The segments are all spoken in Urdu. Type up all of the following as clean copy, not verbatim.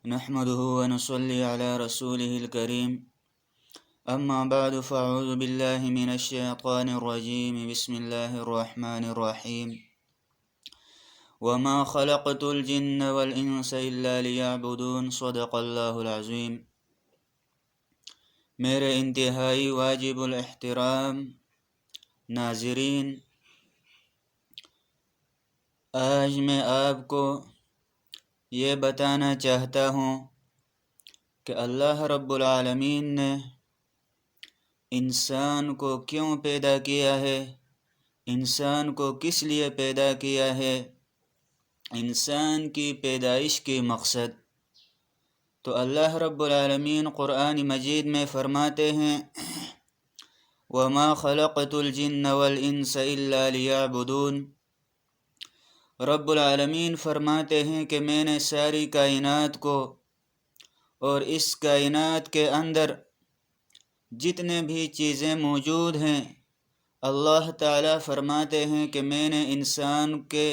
نحمده ونصلي على رسوله الكريم أما بعد فأعوذ بالله من الشيطان الرجيم بسم الله الرحمن الرحيم وما خلقت الجن والإنس إلا ليعبدون صدق الله العظيم میرے انتہائی واجب الاحترام ناظرین، آج میں آپ کو یہ بتانا چاہتا ہوں کہ اللہ رب العالمین نے انسان کو کیوں پیدا کیا ہے، انسان کو کس لیے پیدا کیا ہے، انسان کی پیدائش کی مقصد۔ تو اللہ رب العالمین قرآن مجید میں فرماتے ہیں وَمَا خَلَقْتُ الْجِنَّ وَالْإِنسَ إِلَّا لِيَعْبُدُونَ۔ رب العالمین فرماتے ہیں کہ میں نے ساری کائنات کو اور اس کائنات کے اندر جتنے بھی چیزیں موجود ہیں، اللہ تعالیٰ فرماتے ہیں کہ میں نے انسان کے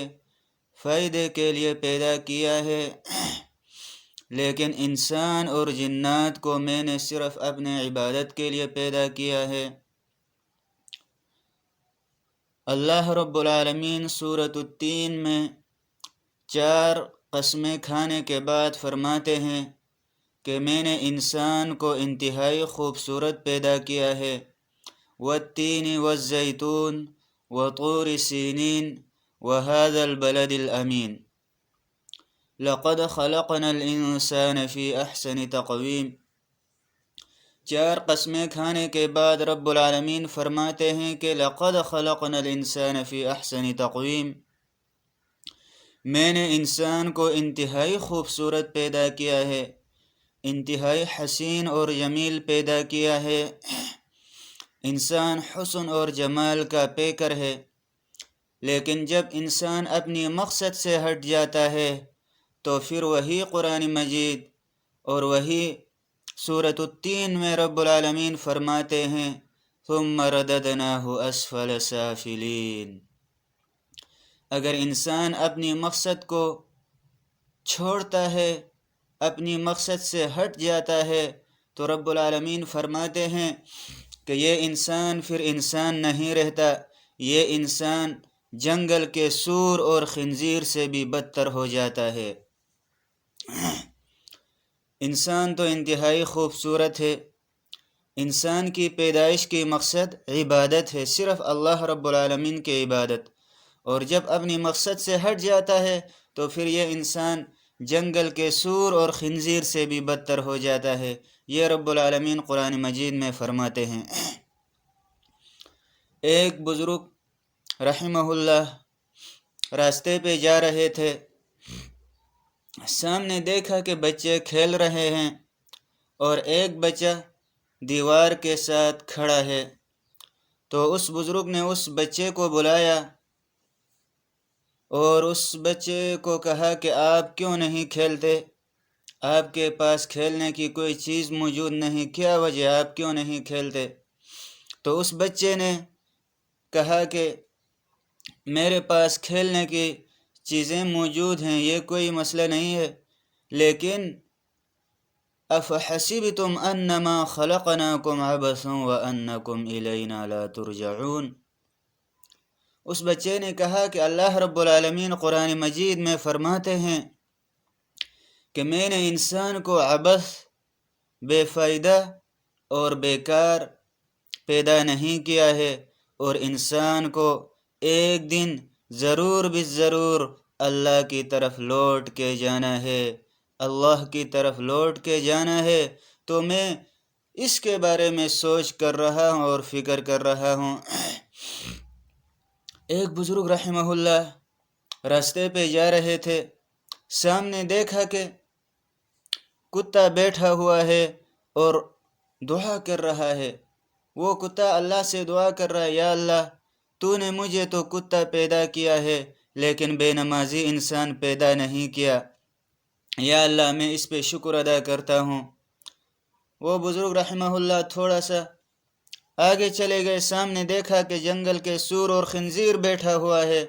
فائدے کے لیے پیدا کیا ہے، لیکن انسان اور جنات کو میں نے صرف اپنے عبادت کے لیے پیدا کیا ہے۔ اللہ رب العالمین سورۃ التین میں 4 قسمیں کھانے کے بعد فرماتے ہیں کہ میں نے انسان کو انتہائی خوبصورت پیدا کیا ہے۔ والتین والزیتون وطور سینین وهذا البلد الامین لقد خلقنا الانسان فی احسن تقویم۔ 4 قسمیں کھانے کے بعد رب العالمین فرماتے ہیں کہ لقد خلقنا الانسان فی احسن تقویم، میں نے انسان کو انتہائی خوبصورت پیدا کیا ہے، انتہائی حسین اور جمیل پیدا کیا ہے۔ انسان حسن اور جمال کا پیکر ہے، لیکن جب انسان اپنی مقصد سے ہٹ جاتا ہے تو پھر وہی قرآن مجید اور وہی سورۃ التین میں رب العالمین فرماتے ہیں ثم رددناہ اسفل سافلین۔ اگر انسان اپنی مقصد کو چھوڑتا ہے، اپنی مقصد سے ہٹ جاتا ہے، تو رب العالمین فرماتے ہیں کہ یہ انسان پھر انسان نہیں رہتا، یہ انسان جنگل کے سور اور خنزیر سے بھی بدتر ہو جاتا ہے۔ انسان تو انتہائی خوبصورت ہے، انسان کی پیدائش کی مقصد عبادت ہے، صرف اللہ رب العالمین کی عبادت، اور جب اپنی مقصد سے ہٹ جاتا ہے تو پھر یہ انسان جنگل کے سور اور خنزیر سے بھی بدتر ہو جاتا ہے۔ یہ رب العالمین قرآن مجید میں فرماتے ہیں۔ ایک بزرگ رحمہ اللہ راستے پہ جا رہے تھے، سامنے دیکھا کہ بچے کھیل رہے ہیں اور ایک بچہ دیوار کے ساتھ کھڑا ہے، تو اس بزرگ نے اس بچے کو بلایا اور اس بچے کو کہا کہ آپ کیوں نہیں کھیلتے، آپ کے پاس کھیلنے کی کوئی چیز موجود نہیں، کیا وجہ آپ کیوں نہیں کھیلتے؟ تو اس بچے نے کہا کہ میرے پاس کھیلنے کی چیزیں موجود ہیں، یہ کوئی مسئلہ نہیں ہے، لیکن افحسبتم انما خلقناکم عبثا وانکم الینا لا ترجعون۔ اس بچے نے کہا کہ اللہ رب العالمین قرآن مجید میں فرماتے ہیں کہ میں نے انسان کو عبث، بے فائدہ اور بیکار پیدا نہیں کیا ہے، اور انسان کو ایک دن ضرور بالضرور اللہ کی طرف لوٹ کے جانا ہے، اللہ کی طرف لوٹ کے جانا ہے۔ تو میں اس کے بارے میں سوچ کر رہا ہوں اور فکر کر رہا ہوں۔ ایک بزرگ رحمہ اللہ راستے پہ جا رہے تھے، سامنے دیکھا کہ کتا بیٹھا ہوا ہے اور دعا کر رہا ہے۔ وہ کتا اللہ سے دعا کر رہا ہے، یا اللہ تو نے مجھے تو کتا پیدا کیا ہے لیکن بے نمازی انسان پیدا نہیں کیا، یا اللہ میں اس پہ شکر ادا کرتا ہوں۔ وہ بزرگ رحمہ اللہ تھوڑا سا آگے چلے گئے، سامنے دیکھا کہ جنگل کے سور اور خنزیر بیٹھا ہوا ہے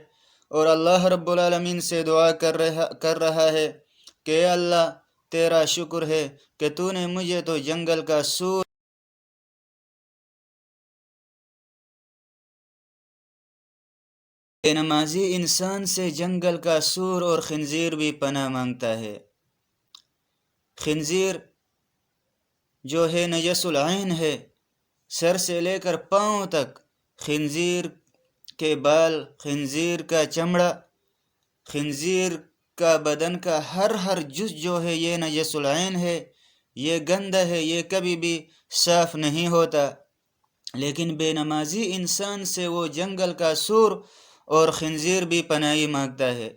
اور اللہ رب العالمین سے دعا کر رہا ہے کہ اے اللہ تیرا شکر ہے کہ تو نے مجھے تو جنگل کا سور بے نمازی انسان سے جنگل کا سور اور خنزیر بھی پناہ مانگتا ہے۔ خنزیر جو ہے نجس العین ہے، سر سے لے کر پاؤں تک خنزیر کے بال، خنزیر کا چمڑا، خنزیر کا بدن کا ہر جز جو ہے یہ نجس العین ہے، یہ گندہ ہے، یہ کبھی بھی صاف نہیں ہوتا۔ لیکن بے نمازی انسان سے وہ جنگل کا سور اور خنزیر بھی پناہی مانگتا ہے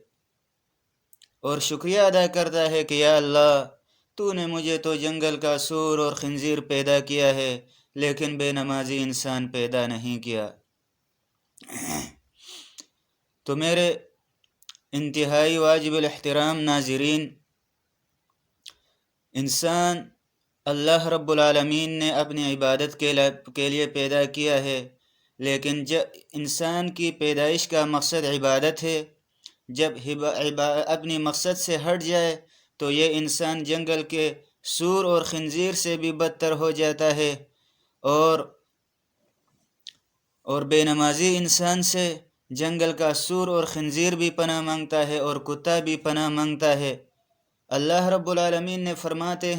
اور شکریہ ادا کرتا ہے کہ یا اللہ تو نے مجھے تو جنگل کا سور اور خنزیر پیدا کیا ہے، لیکن بے نمازی انسان پیدا نہیں کیا۔ تو میرے انتہائی واجب الاحترام ناظرین، انسان اللہ رب العالمین نے اپنی عبادت کے لیے پیدا کیا ہے، لیکن جب انسان کی پیدائش کا مقصد عبادت ہے، جب اپنی مقصد سے ہٹ جائے تو یہ انسان جنگل کے سور اور خنزیر سے بھی بدتر ہو جاتا ہے، اور بے نمازی انسان سے جنگل کا سور اور خنزیر بھی پناہ مانگتا ہے اور کتا بھی پناہ مانگتا ہے۔ اللہ رب العالمین فرماتے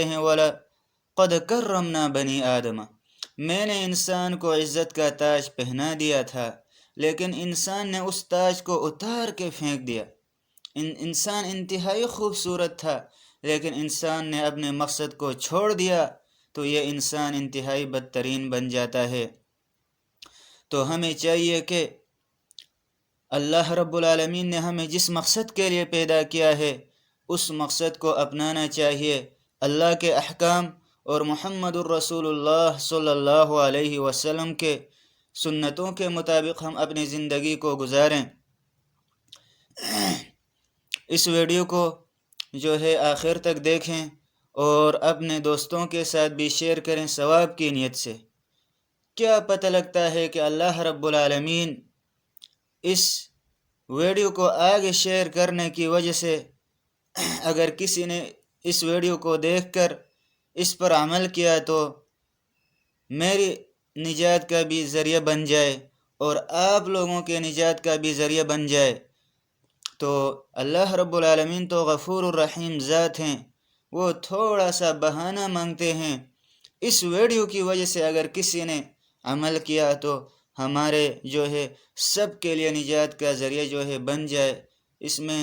ہیں وَلَقَدْ كَرَّمْنَا بَنِي آدَمَ، میں نے انسان کو عزت کا تاج پہنا دیا تھا، لیکن انسان نے اس تاج کو اتار کے پھینک دیا۔ انسان انتہائی خوبصورت تھا، لیکن انسان نے اپنے مقصد کو چھوڑ دیا تو یہ انسان انتہائی بدترین بن جاتا ہے۔ تو ہمیں چاہیے کہ اللہ رب العالمین نے ہمیں جس مقصد کے لیے پیدا کیا ہے اس مقصد کو اپنانا چاہیے، اللہ کے احکام اور محمد الرسول اللہ صلی اللہ علیہ وسلم کے سنتوں کے مطابق ہم اپنی زندگی کو گزاریں۔ اس ویڈیو کو جو ہے آخر تک دیکھیں اور اپنے دوستوں کے ساتھ بھی شیئر کریں ثواب کی نیت سے۔ کیا پتہ لگتا ہے کہ اللہ رب العالمین اس ویڈیو کو آگے شیئر کرنے کی وجہ سے اگر کسی نے اس ویڈیو کو دیکھ کر اس پر عمل کیا تو میری نجات کا بھی ذریعہ بن جائے اور آپ لوگوں کے نجات کا بھی ذریعہ بن جائے۔ تو اللہ رب العالمین تو غفور الرحیم ذات ہیں، وہ تھوڑا سا بہانہ مانگتے ہیں۔ اس ویڈیو کی وجہ سے اگر کسی نے عمل کیا تو ہمارے جو ہے سب کے لیے نجات کا ذریعہ جو ہے بن جائے، اس میں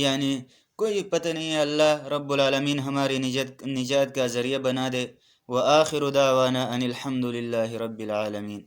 یعنی کوئی پتہ نہیں ہے، اللہ رب العالمین ہماری نجات کا ذریعہ بنا دے۔ وآخر دعوانا ان الحمد للہ رب العالمین۔